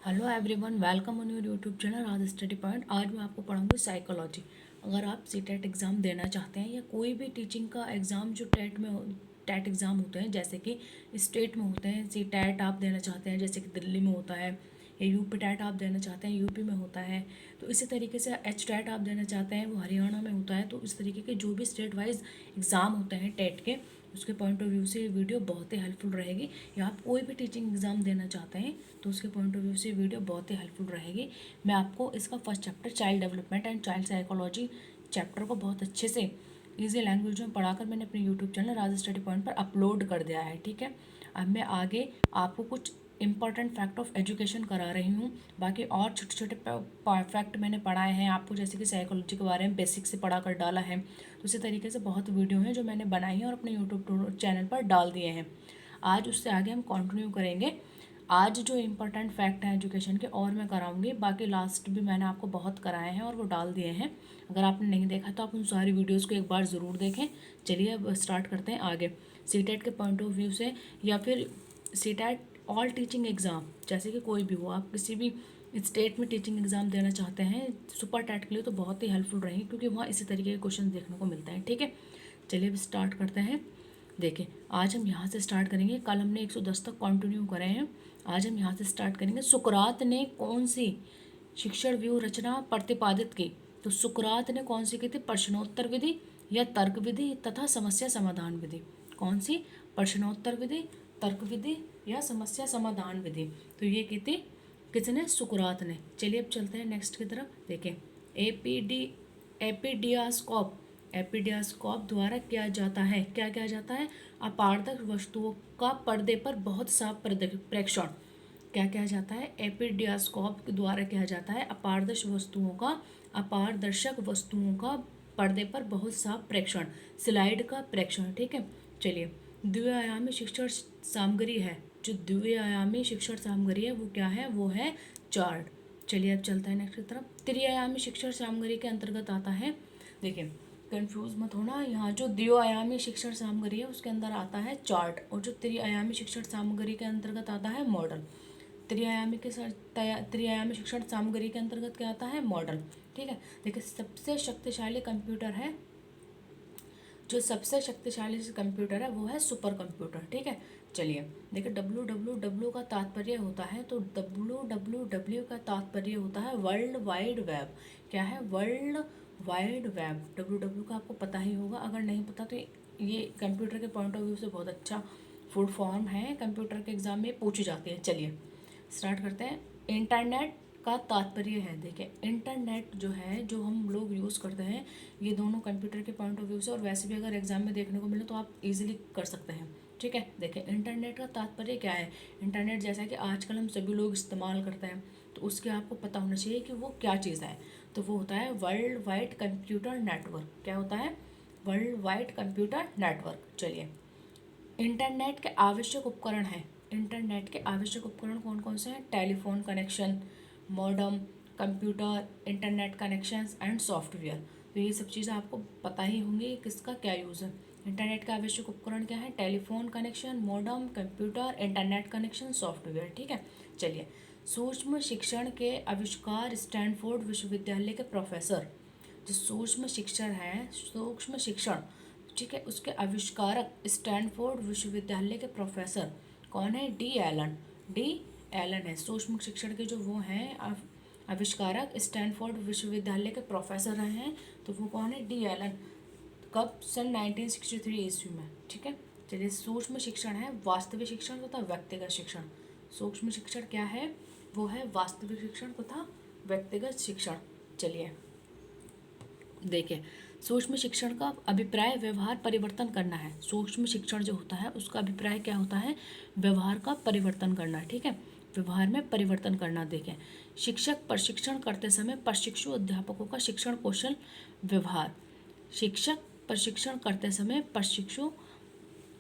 Hello everyone, welcome on your YouTube channel Raj study point. आज मैं आपको पढ़ाऊंगी psychology. अगर आप सीटेट एग्ज़ाम देना चाहते हैं या कोई भी टीचिंग का एग्ज़ाम जो टेट एग्ज़ाम होते हैं, जैसे कि स्टेट में होते हैं, सी टेट आप देना चाहते हैं जैसे कि दिल्ली में होता है, या यूपी टेट आप देना चाहते हैं यूपी में होता है, तो इसी तरीके से एच टेट आप देना चाहते हैं वो हरियाणा में होता है। तो इस तरीके के जो भी स्टेट वाइज एग्ज़ाम होते हैं टेट के, उसके पॉइंट ऑफ व्यू से ये वीडियो बहुत ही हेल्पफुल रहेगी। या आप कोई भी टीचिंग एग्ज़ाम देना चाहते हैं तो उसके पॉइंट ऑफ व्यू से वीडियो बहुत ही हेल्पफुल रहेगी। मैं आपको इसका first chapter child development and child psychology chapter को बहुत अच्छे से ईजी लैंग्वेज में पढ़ाकर मैंने अपने यूट्यूब चैनल राज स्टडी पॉइंट पर अपलोड कर दिया है। ठीक है, अब मैं आगे आपको कुछ इंपॉर्टेंट फैक्ट ऑफ एजुकेशन करा रही हूँ। बाकी और छोटे छोटे फैक्ट मैंने पढ़ाए हैं आपको, जैसे कि साइकोलॉजी के बारे में बेसिक से पढ़ा कर डाला है। तो इसी तरीके से बहुत वीडियो हैं जो मैंने बनाई हैं और अपने यूट्यूब चैनल पर डाल दिए हैं। आज उससे आगे हम कंटिन्यू करेंगे। आज जो इम्पोर्टेंट फैक्ट हैं एजुकेशन के और मैं कराऊंगी, बाकी लास्ट भी मैंने आपको बहुत कराए हैं और वो डाल दिए हैं। अगर आपने नहीं देखा तो आप उन सारी वीडियोस को एक बार ज़रूर देखें। चलिए अब स्टार्ट करते हैं आगे। सीटेट के पॉइंट ऑफ व्यू से या फिर सीटेट ऑल टीचिंग एग्ज़ाम, जैसे कि कोई भी हो, आप किसी भी स्टेट में टीचिंग एग्ज़ाम देना चाहते हैं सुपर टेट के लिए, तो बहुत ही हेल्पफुल रहेंगे क्योंकि वहाँ इसी तरीके के क्वेश्चन देखने को मिलते हैं। ठीक है, चलिए अब स्टार्ट करते हैं। देखिए, आज हम यहाँ से स्टार्ट करेंगे। कल हमने 110 तक कंटिन्यू करे हैं, आज हम यहाँ से स्टार्ट करेंगे। सुकरात ने कौन सी शिक्षण व्यूह रचना प्रतिपादित की? तो सुकरात ने कौन सी की थी? प्रश्नोत्तर विधि या तर्क विधि तथा समस्या समाधान विधि। कौन सी? प्रश्नोत्तर विधि, तर्क विधि या समस्या समाधान विधि। तो ये की थी किसने? सुकरात ने। चलिए अब चलते हैं नेक्स्ट की तरफ। देखें, एपीडियास्कोप एपीडियास्कोप द्वारा किया जाता है, क्या किया जाता है? अपारदर्श वस्तुओं का पर्दे पर बहुत साफ प्रेक्षण। क्या किया जाता है? एपीडियास्कोप के द्वारा किया जाता है अपारदर्शक वस्तुओं का पर्दे पर बहुत साफ प्रेक्षण, स्लाइड का प्रेक्षण। ठीक है, चलिए। द्विआयामी शिक्षण सामग्री है, जो द्विआयामी शिक्षण सामग्री है वो क्या है? वो है चार्ट। चलिए अब चलता है नेक्स्ट की तरफ। त्रिआयामी शिक्षण सामग्री के अंतर्गत आता है, देखिए कंफ्यूज मत होना, यहाँ जो द्विआयामी शिक्षण सामग्री है उसके अंदर आता है चार्ट, और जो त्रिआयामी शिक्षण सामग्री के अंतर्गत आता है मॉडल। त्रिआयामी शिक्षण सामग्री के अंतर्गत क्या आता है? मॉडल। ठीक है, देखिए सबसे शक्तिशाली कंप्यूटर है, जो सबसे शक्तिशाली कंप्यूटर है वो है सुपर कंप्यूटर। ठीक है, चलिए। देखिए WWW का तात्पर्य होता है, तो WWW का तात्पर्य होता है वर्ल्ड वाइड वेब। क्या है? World wide web. WW का आपको पता ही होगा, अगर नहीं पता तो ये कंप्यूटर के पॉइंट ऑफ व्यू से बहुत अच्छा फुल फॉर्म है, कंप्यूटर के एग्जाम में पूछी जाती है। चलिए स्टार्ट करते हैं। इंटरनेट का तात्पर्य है, देखिए इंटरनेट जो है, जो हम लोग यूज़ करते हैं, ये दोनों कंप्यूटर के पॉइंट ऑफ व्यू से, और वैसे भी अगर एग्जाम में देखने को मिले तो आप इजीली कर सकते हैं। ठीक है, देखिए इंटरनेट का तात्पर्य क्या है? इंटरनेट जैसा कि आजकल हम सभी लोग इस्तेमाल करते हैं, तो उसके आपको पता होना चाहिए कि वो क्या चीज़ है। तो वो होता है वर्ल्ड वाइड कंप्यूटर नेटवर्क। क्या होता है? World wide computer network. चलिए, इंटरनेट के आवश्यक उपकरण हैं। इंटरनेट के आवश्यक उपकरण कौन कौन से हैं? Telephone connection, modem, computer, internet connections and software. तो ये सब चीज़ें आपको पता ही होंगी किसका क्या यूज़ है। इंटरनेट के आवश्यक उपकरण क्या है? Telephone connection, modem, computer, internet connection, software. ठीक है, चलिए। सूक्ष्म शिक्षण के आविष्कार स्टैनफोर्ड विश्वविद्यालय के प्रोफेसर, जो सूक्ष्म शिक्षण है, सूक्ष्म शिक्षण, ठीक है, उसके आविष्कारक स्टैनफोर्ड विश्वविद्यालय के प्रोफेसर कौन है? D Elon. डी एलन है सूक्ष्म शिक्षण के जो वो हैं आविष्कारक, स्टैनफोर्ड विश्वविद्यालय के प्रोफेसर रहे हैं, तो वो कौन है? D Allen. कब? सन 1963 ईस्वी में। ठीक है, चलिए। सूक्ष्म शिक्षण है वास्तविक शिक्षण तथा व्यक्तिगत शिक्षण। सूक्ष्म शिक्षण क्या है? वो है वास्तविक शिक्षण तथा व्यक्तिगत शिक्षण। चलिए देखिए, सूक्ष्म शिक्षण का अभिप्राय व्यवहार परिवर्तन करना है। सूक्ष्म शिक्षण जो होता है उसका अभिप्राय क्या होता है? व्यवहार का परिवर्तन करना। ठीक है, व्यवहार में परिवर्तन करना। देखें, शिक्षक प्रशिक्षण करते समय प्रशिक्षु अध्यापकों का शिक्षण कौशल व्यवहार। शिक्षक प्रशिक्षण करते समय प्रशिक्षु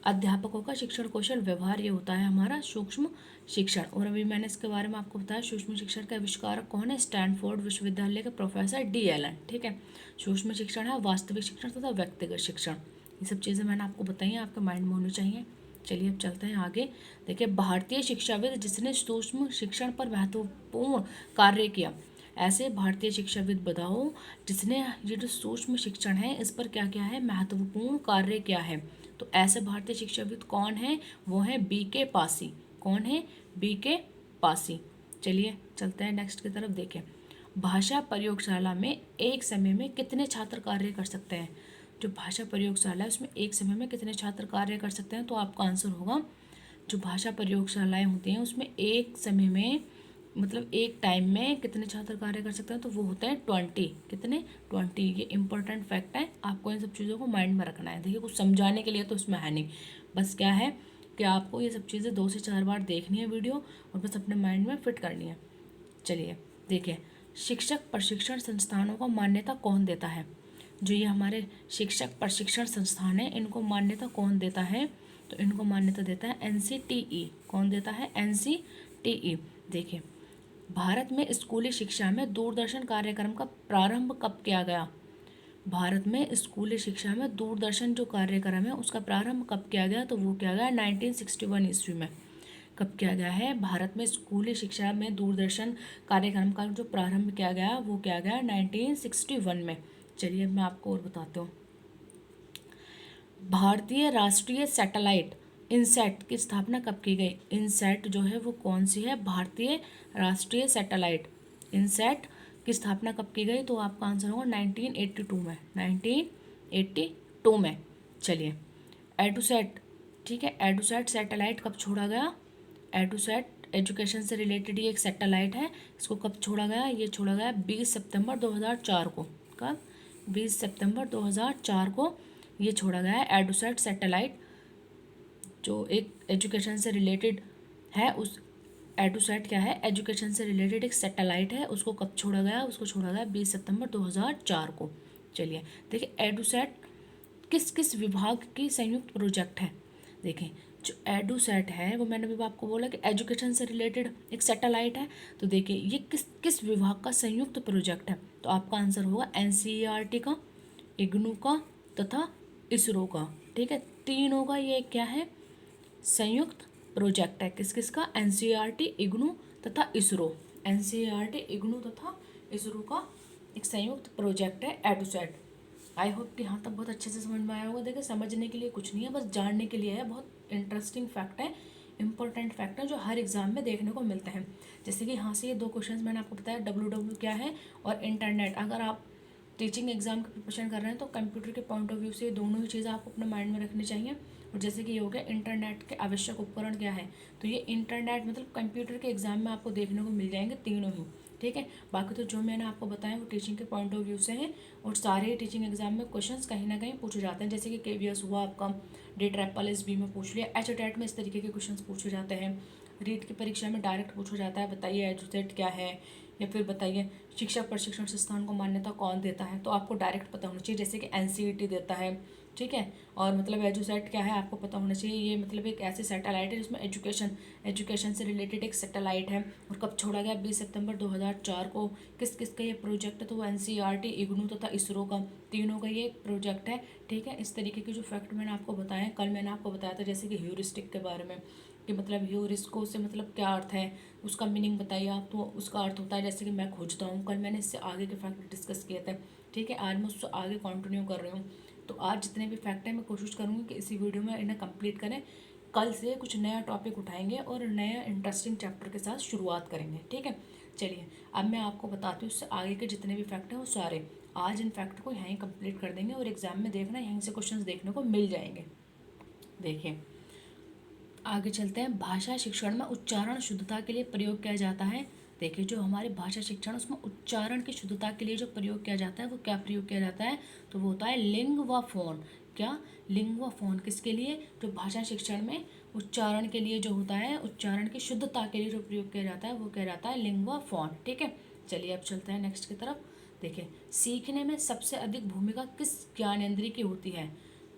अध्यापकों का शिक्षण कौशल व्यवहार, ये होता है हमारा सूक्ष्म शिक्षण। और अभी मैंने इसके बारे में आपको बताया, सूक्ष्म शिक्षण के आविष्कारक कौन है? स्टैनफोर्ड विश्वविद्यालय के प्रोफेसर डी एलन। ठीक है, सूक्ष्म शिक्षण है वास्तविक शिक्षण तथा व्यक्तिगत शिक्षण। ये सब चीज़ें मैंने आपको बताई हैं, आपके माइंड में होनी चाहिए। चलिए अब चलते हैं आगे। देखिए, भारतीय शिक्षाविद जिसने सूक्ष्म शिक्षण पर महत्वपूर्ण कार्य किया। ऐसे भारतीय शिक्षाविद बताओ जिसने ये जो सूक्ष्म शिक्षण है इस पर क्या किया है, महत्वपूर्ण कार्य किया है। तो ऐसे भारतीय शिक्षाविद कौन है, वो है BK पासी। कौन है, BK पासी। चलिए चलते हैं नेक्स्ट की तरफ। देखें, भाषा प्रयोगशाला में एक समय में कितने छात्र कार्य कर सकते हैं। जो भाषा प्रयोगशाला है उसमें एक समय में कितने छात्र कार्य कर सकते हैं, तो आपका आंसर होगा, जो भाषा प्रयोगशालाएं होती हैं उसमें एक समय में मतलब एक टाइम में कितने छात्र कार्य कर सकते हैं, तो वो होते हैं 20। कितने, 20। ये इंपॉर्टेंट फैक्ट है, आपको इन सब चीज़ों को माइंड में रखना है। देखिए, कुछ समझाने के लिए तो इसमें है नहीं, बस क्या है कि आपको ये सब चीज़ें 2 से 4 बार देखनी है वीडियो और बस अपने माइंड में फिट करनी है। चलिए देखिए, शिक्षक प्रशिक्षण संस्थानों को मान्यता कौन देता है। जो ये हमारे शिक्षक प्रशिक्षण संस्थान है इनको मान्यता कौन देता है, तो इनको मान्यता देता है NCTE। कौन देता है, NCTE। देखिए, भारत में स्कूली शिक्षा में दूरदर्शन कार्यक्रम का प्रारंभ कब किया गया। भारत में स्कूली शिक्षा में दूरदर्शन जो कार्यक्रम है उसका प्रारंभ कब किया गया, तो वो किया गया 1961 ईस्वी में। कब किया गया है, भारत में स्कूली शिक्षा में दूरदर्शन कार्यक्रम का जो प्रारंभ किया गया वो किया गया 1961 में। चलिए अब मैं आपको और बताती हूँ। भारतीय राष्ट्रीय सैटेलाइट इनसैट की स्थापना कब की गई। इनसैट जो है वो कौन सी है, भारतीय राष्ट्रीय सैटेलाइट इनसैट की स्थापना कब की गई, तो आपका आंसर होगा 1982 में। 1982 में। चलिए, एडुसैट, ठीक है, एडुसैट सैटेलाइट कब छोड़ा गया। एडुसैट एजुकेशन से रिलेटेड ये एक सैटेलाइट है, इसको कब छोड़ा गया, ये छोड़ा गया 20 सितंबर 2004 को। कब, 20 सितंबर 2004 को ये छोड़ा गया है एडुसैट सैटेलाइट, जो एक एजुकेशन से रिलेटेड है। उस एडुसैट क्या है, एजुकेशन से रिलेटेड एक सैटेलाइट है, उसको कब छोड़ा गया, उसको छोड़ा गया 20 सितंबर 2004 को। चलिए देखिए, एडुसैट किस किस विभाग की संयुक्त प्रोजेक्ट है। देखें, जो एडुसैट है वो मैंने अभी आपको बोला कि एजुकेशन से रिलेटेड एक सैटेलाइट है, तो देखिए ये किस किस विभाग का संयुक्त प्रोजेक्ट है, तो आपका आंसर होगा NCERT का, इग्नू का तथा इसरो का। ठीक है, तीनों का ये क्या है, संयुक्त प्रोजेक्ट है। किस किस का, NCERT, इग्नू तथा इसरो। NCERT, इग्नू तथा इसरो का एक संयुक्त प्रोजेक्ट है एडुसैट। आई होप कि यहाँ तक बहुत अच्छे से समझ में आया होगा। देखिए, समझने के लिए कुछ नहीं है, बस जानने के लिए है। बहुत इंटरेस्टिंग फैक्ट है, इंपॉर्टेंट फैक्ट है जो हर एग्जाम में देखने को मिलते हैं। जैसे कि यहाँ से ये 2 क्वेश्चन मैंने आपको बताया, WW क्या है और इंटरनेट। अगर आप टीचिंग एग्जाम की प्रिपरेशन कर रहे हैं तो कंप्यूटर के पॉइंट ऑफ व्यू से ये दोनों ही चीज़ें आपको अपने माइंड में रखनी चाहिए। और जैसे कि ये हो गया इंटरनेट के आवश्यक उपकरण क्या है, तो ये इंटरनेट मतलब कंप्यूटर के एग्जाम में आपको देखने को मिल जाएंगे तीनों ही। ठीक है, बाकी तो जो मैंने आपको बताया वो टीचिंग के पॉइंट ऑफ व्यू से है और सारे टीचिंग एग्जाम में क्वेश्चंस कहीं ना कहीं पूछे जाते हैं। जैसे कि KVS हुआ आपका, DTRPL में पूछ लिया, HTET में इस तरीके के क्वेश्चंस पूछे जाते हैं। रीट की परीक्षा में डायरेक्ट पूछा जाता है, बताइए एडुसेट क्या है, या फिर बताइए शिक्षक प्रशिक्षण संस्थान को मान्यता कौन देता है, तो आपको डायरेक्ट पता होना चाहिए। जैसे कि NCERT देता है, ठीक है, और मतलब एजुसेट क्या है आपको पता होना चाहिए। ये मतलब एक ऐसी सैटेलाइट है जिसमें एजुकेशन से रिलेटेड एक सैटेलाइट है और कब छोड़ा गया 20 सितंबर 2004 को। किस किस का ये प्रोजेक्ट है, तो वो NCERT, इग्नू तथा इसरो का, तीनों का ये प्रोजेक्ट है। ठीक है, इस तरीके के जो फैक्ट मैंने आपको बताए, कल मैंने आपको बताया था जैसे कि ह्यूरिस्टिक के बारे में, कि मतलब ह्यूरिस्को से मतलब क्या अर्थ है, उसका मीनिंग बताइए आप, तो उसका अर्थ होता है जैसे कि मैं खोजता हूँ। कल मैंने इससे आगे के फैक्ट डिस्कस किए थे। ठीक है, आज मैं उससे आगे कंटिन्यू कर रही हूँ। तो आज जितने भी फैक्ट हैं मैं कोशिश करूँगी कि इसी वीडियो में इन्हें कंप्लीट करें। कल से कुछ नया टॉपिक उठाएंगे और नया इंटरेस्टिंग चैप्टर के साथ शुरुआत करेंगे। ठीक है, चलिए अब मैं आपको बताती हूँ उससे आगे के जितने भी फैक्ट हैं वो सारे आज इन फैक्ट को यहीं कंप्लीट कर देंगे और एग्जाम में देखना यहीं से क्वेश्चंस देखने को मिल जाएंगे। देखिए आगे चलते हैं। भाषा शिक्षण में उच्चारण शुद्धता के लिए प्रयोग किया जाता है। देखिए, जो हमारी भाषा शिक्षण उसमें उच्चारण की शुद्धता के लिए जो प्रयोग किया जाता है वो क्या प्रयोग किया जाता है, तो वो होता है लिंग व फोन। क्या, लिंग व फोन। किसके लिए, जो भाषा शिक्षण में उच्चारण के लिए जो होता है, उच्चारण की शुद्धता के लिए जो प्रयोग किया जाता है वो क्या जाता है, लिंग व फोन। ठीक है, चलिए अब चलते हैं नेक्स्ट की तरफ। देखिए, सीखने में सबसे अधिक भूमिका किस ज्ञानेंद्रिय की होती है।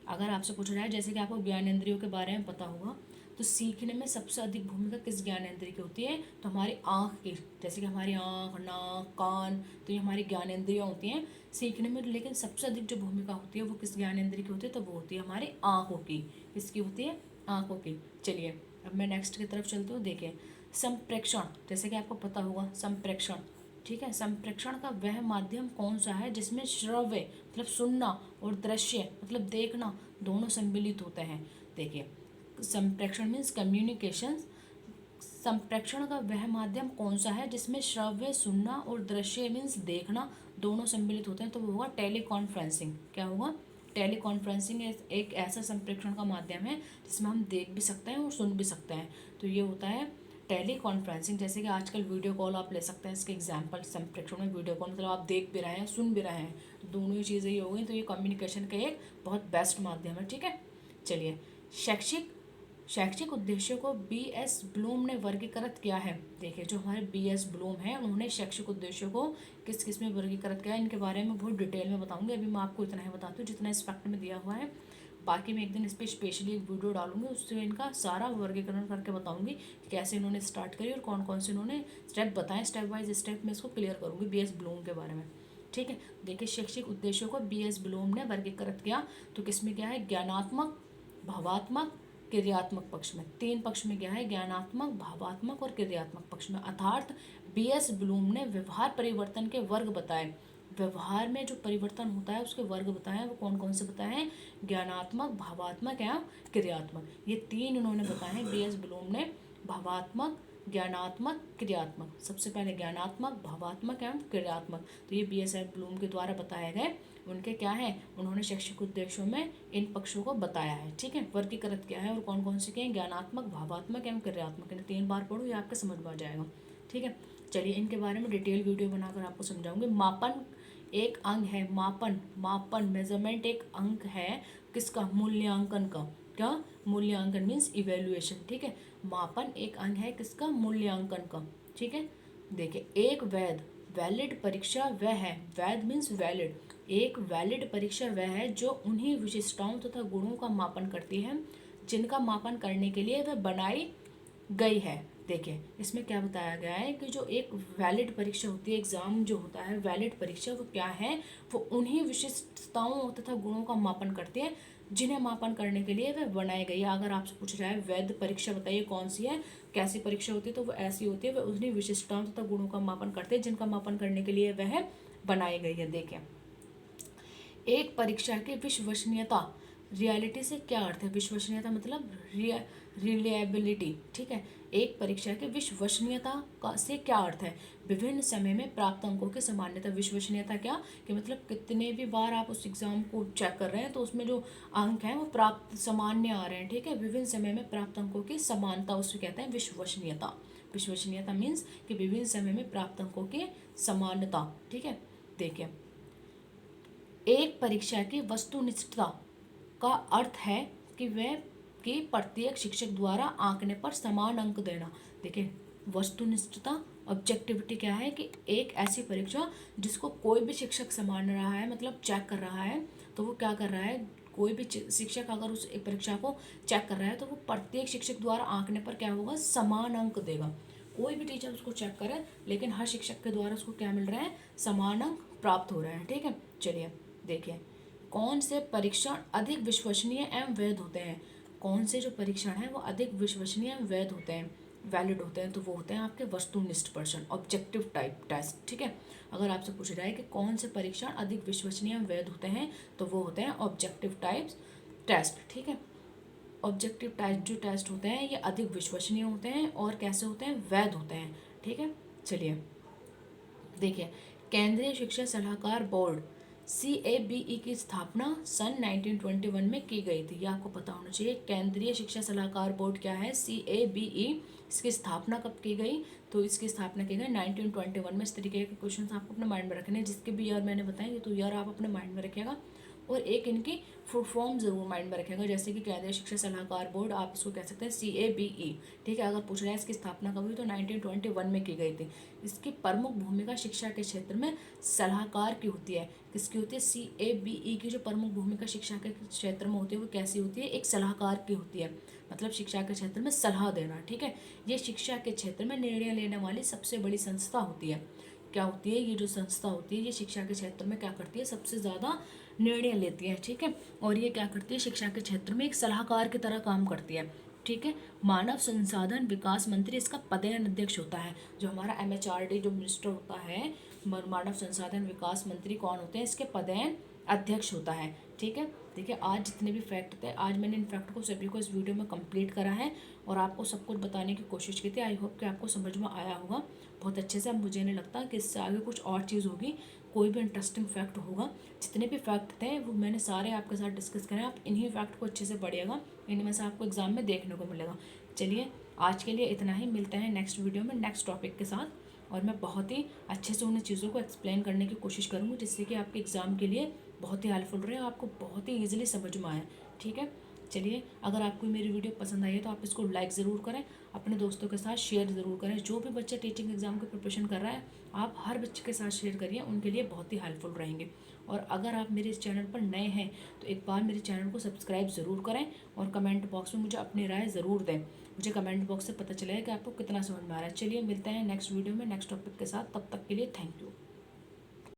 अगर आपसे पूछा जाए, जैसे कि आपको ज्ञानेंद्रियों के बारे में पता होगा, तो सीखने में सबसे अधिक भूमिका किस ज्ञानेंद्रिय की होती है, तो हमारी आँख की। जैसे कि हमारी आँख, नाक, कान, तो ये हमारी ज्ञानेंद्रियाँ होती हैं सीखने में। लेकिन सबसे अधिक जो भूमिका होती है वो किस ज्ञानेंद्रिय की होती है, तो वो होती है हमारी आँखों की। किसकी होती है, आंखों की। चलिए अब मैं नेक्स्ट की तरफ चलती हूँ। देखिए संप्रेक्षण, जैसे कि आपको पता होगा संप्रेक्षण, ठीक है। संप्रेक्षण का वह माध्यम कौन सा है जिसमें श्रव्य मतलब सुनना और दृश्य मतलब देखना दोनों सम्मिलित होते हैं। देखिए संप्रेक्षण मीन्स कम्युनिकेशन। संप्रेक्षण का वह माध्यम कौन सा है जिसमें श्रव्य सुनना और दृश्य मीन्स देखना दोनों सम्मिलित होते हैं, तो वो होगा टेलीकॉन्फ्रेंसिंग। क्या होगा? टेलीकॉन्फ्रेंसिंग एक ऐसा संप्रेक्षण का माध्यम है जिसमें हम देख भी सकते हैं और सुन भी सकते हैं, तो ये होता है टेली कॉन्फ्रेंसिंग। जैसे कि आजकल वीडियो कॉल आप ले सकते हैं, इसके एग्जांपल संप्रेक्षण में वीडियो कॉल मतलब आप देख भी रहे हैं सुन भी रहे हैं, तो दोनों ही चीज़ें ही हो गई, तो ये कम्युनिकेशन का एक बहुत बेस्ट माध्यम है, ठीक है। चलिए शैक्षिक उद्देश्यों को बीएस ब्लूम ने वर्गीकृत किया है। देखिए जो हमारे बीएस ब्लूम है उन्होंने शैक्षिक उद्देश्यों को किस किस में वर्गीकृत किया है, इनके बारे में बहुत डिटेल में बताऊंगी। अभी मैं आपको इतना ही बताती हूँ जितना इस फैक्ट में दिया हुआ है, बाकी मैं एक दिन इस पर स्पेशली एक वीडियो डालूंगी, उससे इनका सारा वर्गीकरण करके बताऊंगी कि कैसे इन्होंने स्टार्ट करी और कौन कौन से इन्होंने स्टेप बताएं, स्टेप बाय स्टेप मैं इसको क्लियर करूंगी बीएस ब्लूम के बारे में, ठीक है। देखिए शैक्षिक उद्देश्यों को बीएस ब्लूम ने वर्गीकृत किया, तो किसमें क्या है? ज्ञानात्मक, भावात्मक, क्रियात्मक पक्ष में। तीन पक्ष में क्या है? ज्ञानात्मक, भावात्मक और क्रियात्मक पक्ष में। अर्थात बीएस ब्लूम ने व्यवहार परिवर्तन के वर्ग बताए। व्यवहार में जो परिवर्तन होता है उसके वर्ग बताए, वो कौन कौन से बताए हैं? ज्ञानात्मक, भावात्मक एवं क्रियात्मक, ये तीन उन्होंने बताए हैं बीएस ब्लूम ने। भावात्मक, ज्ञानात्मक, क्रियात्मक। सबसे पहले ज्ञानात्मक, भावात्मक एवं क्रियात्मक, तो ये बीएस ब्लूम के द्वारा बताए गए उनके क्या है, उन्होंने शैक्षिक उद्देश्यों में इन पक्षों को बताया है, ठीक है, वर्गीकृत किया है। और कौन कौन से किए? ज्ञानात्मक, भावात्मक एवं क्रियात्मक। इन्हें 3 बार पढ़ो, ये आपके समझ में आ जाएगा, ठीक है। चलिए इनके बारे में डिटेल वीडियो बनाकर आपको समझाऊंगी। मापन एक अंग है, मापन मेजरमेंट एक अंग है किसका? मूल्यांकन का। क्या? मूल्यांकन मीन्स इवेल्युएशन, ठीक है। मापन एक अंग है किसका? मूल्यांकन का, ठीक है। देखिए एक वैलिड परीक्षा वह है, वैध मीन्स वैलिड, एक वैलिड परीक्षा वह है जो उन्हीं विशिष्टताओं तथा गुणों का मापन करती है जिनका मापन करने के लिए वह बनाई गई है। देखिए इसमें क्या बताया गया है कि जो एक वैलिड परीक्षा होती है, एग्जाम जो होता है वैलिड परीक्षा, वो क्या है? वो उन्हीं विशिष्टताओं तथा गुणों का मापन करती है जिन्हें मापन करने के लिए वह बनाई गई है। अगर आपसे पूछ रहा है वैध परीक्षा बताइए कौन सी है, कैसी परीक्षा होती है, तो वो ऐसी होती है, वह उन्हीं विशिष्टताओं तथा गुणों का मापन करते हैं जिनका मापन करने के लिए वह बनाई गई है। देखिए एक परीक्षा की विश्वसनीयता, रियलिटी से क्या अर्थ है? विश्वसनीयता मतलब रिलायबिलिटी, ठीक है। एक परीक्षा की विश्वसनीयता का से क्या अर्थ है? विभिन्न समय में प्राप्त अंकों की सामान्यता। विश्वसनीयता क्या कि मतलब कितने भी बार आप उस एग्जाम को चेक कर रहे हैं तो उसमें जो अंक हैं वो प्राप्त सामान्य आ रहे हैं, ठीक है। विभिन्न समय में प्राप्त अंकों की समानता, उसको कहते हैं विश्वसनीयता। विश्वसनीयता मीन्स कि विभिन्न समय में प्राप्त अंकों की समानता, ठीक है। देखिए एक परीक्षा की वस्तुनिष्ठता का अर्थ है कि वह कि प्रत्येक शिक्षक द्वारा आंकने पर समान अंक देना। देखिए वस्तुनिष्ठता, ऑब्जेक्टिविटी क्या है कि एक ऐसी परीक्षा जिसको कोई भी शिक्षक समान रहा है, मतलब चेक कर रहा है, तो वो क्या कर रहा है, कोई भी शिक्षक अगर उस एक परीक्षा को चेक कर रहा है तो वो प्रत्येक शिक्षक द्वारा आंकने पर क्या होगा? समान अंक देगा। कोई भी टीचर उसको चेक करे लेकिन हर शिक्षक के द्वारा उसको क्या मिल रहा है? समान अंक प्राप्त हो रहे हैं, ठीक है। चलिए देखिए कौन से परीक्षण अधिक विश्वसनीय एवं वैध होते हैं? कौन से जो परीक्षण हैं वो अधिक विश्वसनीय एवं वैध होते हैं, वैलिड होते हैं, तो वो होते हैं आपके वस्तुनिष्ठ परीक्षण, ऑब्जेक्टिव टाइप टेस्ट, ठीक है। अगर आपसे पूछा जाए कि कौन से परीक्षण अधिक विश्वसनीय एवं वैध होते हैं, तो वो होते हैं ऑब्जेक्टिव टाइप टेस्ट, ठीक है। ऑब्जेक्टिव टाइप जो टेस्ट होते हैं ये अधिक विश्वसनीय होते हैं और कैसे होते हैं? वैध होते हैं, ठीक है। चलिए देखिए केंद्रीय शिक्षा सलाहकार बोर्ड CABE की स्थापना सन 1921 में की गई थी, ये आपको पता होना चाहिए। केंद्रीय शिक्षा सलाहकार बोर्ड क्या है? CABE, इसकी स्थापना कब की गई? तो इसकी स्थापना की गई 1921 में। इस तरीके के क्वेश्चन आपको अपने माइंड में रखने हैं, जिसके भी ईयर मैंने बताएंगे तो ईयर आप अपने माइंड में रखिएगा, और एक इनकी फुल फॉर्म जरूर माइंड में रखेगा, जैसे कि केंद्रीय शिक्षा सलाहकार बोर्ड, आप इसको कह सकते हैं CABE, ठीक है। अगर पूछ रहा है इसकी स्थापना कब हुई, तो 1921 में की गई थी। इसकी प्रमुख भूमिका शिक्षा के क्षेत्र में सलाहकार की होती है। किसकी होती है? CABE की जो प्रमुख भूमिका शिक्षा के क्षेत्र में होती है वो कैसी होती है? एक सलाहकार की होती है, मतलब शिक्षा के क्षेत्र में सलाह देना, ठीक है। ये शिक्षा के क्षेत्र में निर्णय लेने वाली सबसे बड़ी संस्था होती है। क्या होती है? ये जो संस्था होती है ये शिक्षा के क्षेत्र में क्या करती है? सबसे ज़्यादा निर्णय लेती है, ठीक है। और ये क्या करती है, शिक्षा के क्षेत्र में एक सलाहकार की तरह काम करती है, ठीक है। मानव संसाधन विकास मंत्री इसका पदेन अध्यक्ष होता है। जो हमारा MHRD जो मिनिस्टर होता है, मानव संसाधन विकास मंत्री कौन होते हैं, इसके पदेन अध्यक्ष होता है, ठीक है। देखिए आज जितने भी फैक्ट थे, आज मैंने इन फैक्ट को सभी को इस वीडियो में कंप्लीट करा है और आपको सब कुछ बताने की कोशिश की थी। आई होप कि आपको समझ में आया होगा बहुत अच्छे से। अब मुझे नहीं लगता कि इससे आगे कुछ और चीज़ होगी, कोई भी इंटरेस्टिंग फैक्ट होगा। जितने भी फैक्ट थे वो मैंने सारे आपके साथ डिस्कस करे। आप इन्हीं फैक्ट को अच्छे से पढ़िएगा, इनमें से आपको एग्जाम में देखने को मिलेगा। चलिए आज के लिए इतना ही, मिलते हैं नेक्स्ट वीडियो में नेक्स्ट टॉपिक के साथ। और मैं बहुत ही अच्छे से उन चीज़ों को एक्सप्लेन करने की कोशिश करूँगी जिससे कि आपके एग्ज़ाम के लिए बहुत ही हेल्पफुल रहे और आपको बहुत ही ईजिली समझ में आए, ठीक है। चलिए अगर आपको मेरी वीडियो पसंद आई है तो आप इसको लाइक ज़रूर करें, अपने दोस्तों के साथ शेयर ज़रूर करें। जो भी बच्चा टीचिंग एग्ज़ाम की प्रिपरेशन कर रहा है, आप हर बच्चे के साथ शेयर करिए, उनके लिए बहुत ही हेल्पफुल रहेंगे। और अगर आप मेरे इस चैनल पर नए हैं तो एक बार मेरे चैनल को सब्सक्राइब ज़रूर करें और कमेंट बॉक्स में मुझे अपनी राय ज़रूर दें। मुझे कमेंट बॉक्स से पता चलेगा कि आपको कितना समझ में आ रहा है। चलिए मिलते हैं नेक्स्ट वीडियो में नेक्स्ट टॉपिक के साथ, तब तक के लिए थैंक यू।